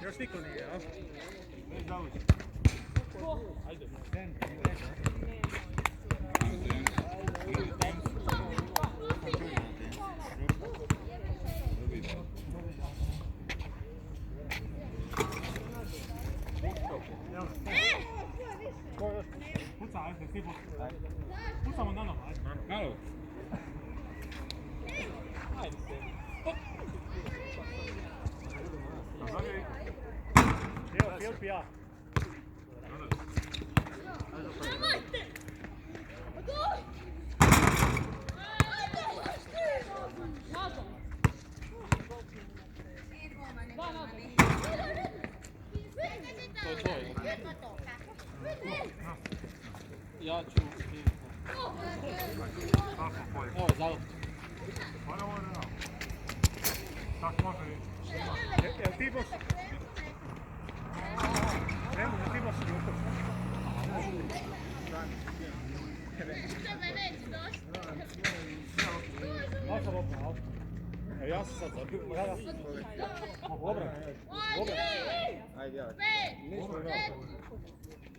Još niko nije, jel? Ne zavući. Ajde. Puca, ajde, svi puca. Pucamo na novo, ajde. Na novo. Ajde se. Evo, Filip i ja. Ja ću... Evo, zavod. Tak može. Jel ti boš? Nemo, ti boš i utoč. Možda lopno, ali? Ja sam sad zabio. Obran. Ajde, ja.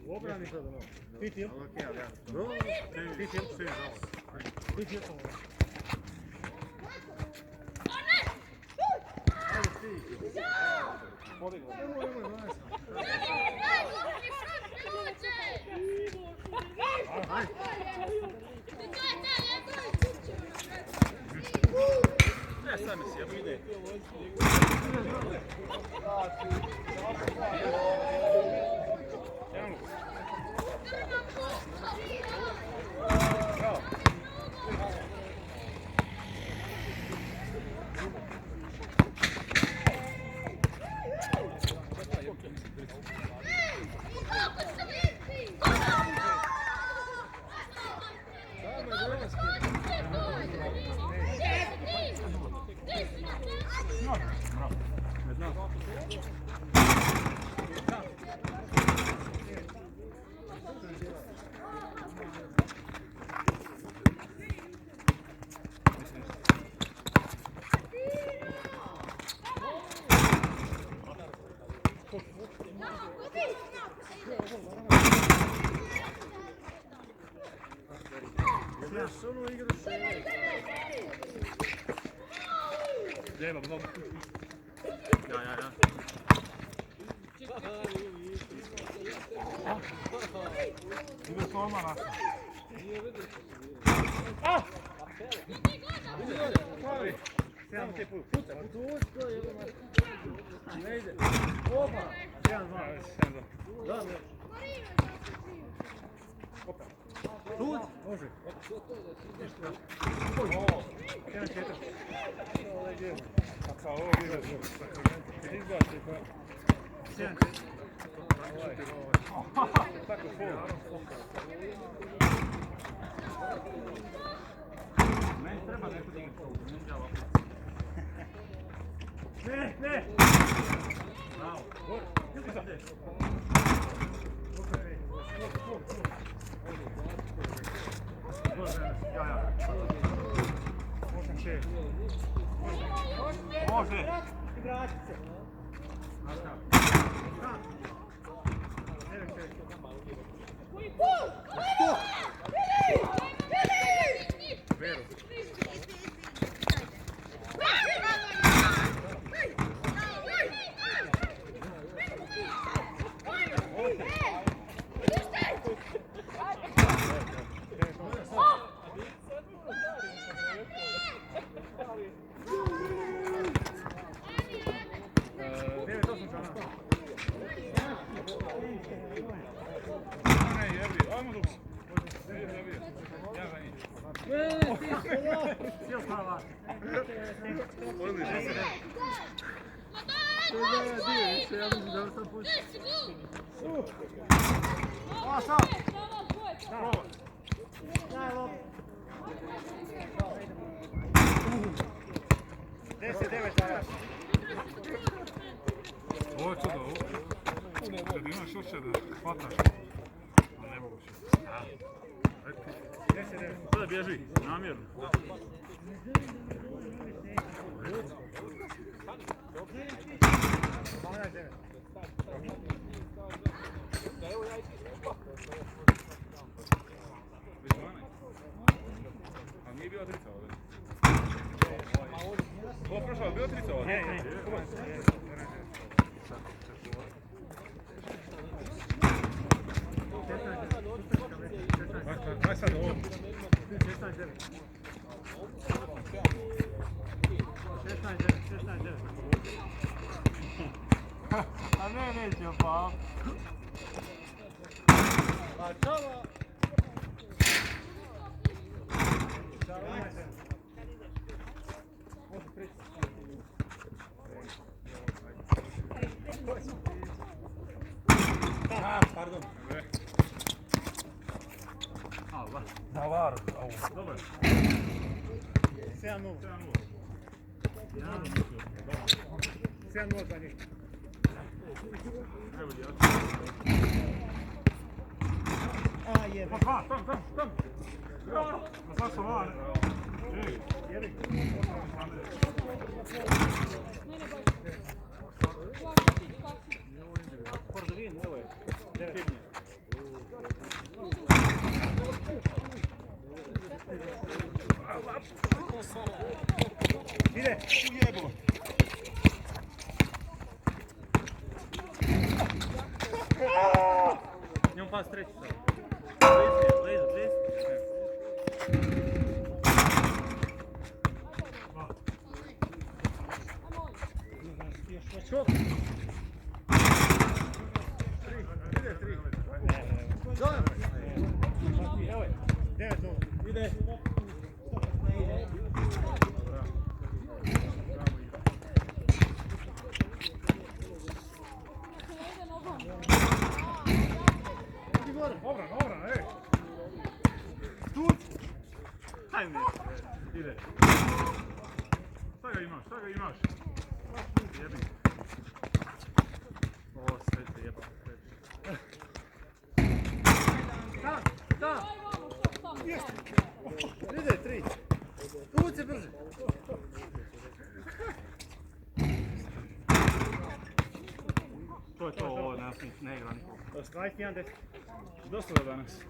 U obrani sada, no. Ti ti? Ti ti se znao. Ti ti to. Ajde ti. Podigla. Ne, sam si, ja ide. Sono i grossi. Deva, no. Ja. Ide forma na. Ah! Sjajno ti puca. Puca, ne ide. Opa! 1-2. Da, ne. Opa. Tuc? Može. O, 1-4. Ovo je gdje. A kao ovo je gdje. Izbaci pa. 1-4. Tako ful. Meni treba neko da igra. Ne! Bravo. Gdje sam gdje? Ja. Može. Vratit se. Vero. Deset, 9, Hoću da ovo. Kad imaš hoće da hvataš. A ne mogu se. Sada bježi, namjerno. A nije bio trica ovdje? Ovo prošlo, bio trica ovdje? Ne. Aj sad ovo. 16-9. A ne, neće pa. Pa čava. Pardon. Allah. Navar. Dobar. 7-0. 7-0 za njih. Evo ja. A je. Pa tam. Na sad sam van. Ej, jedi. Porzavin, evo je. 9. Ide. Jebo. Njom pas treći sad. Blizu. Čop. 3. Evo je. 9-0. Ide. Obran, ej! Tuć! Hajde! Ide! Šta ga imaš? Jebi! O, sve te jeba. Da! Ide, 3! Tuć se brže! To je to, ovo nas ne igra niko. Strajk 1-10. Dosta da danas.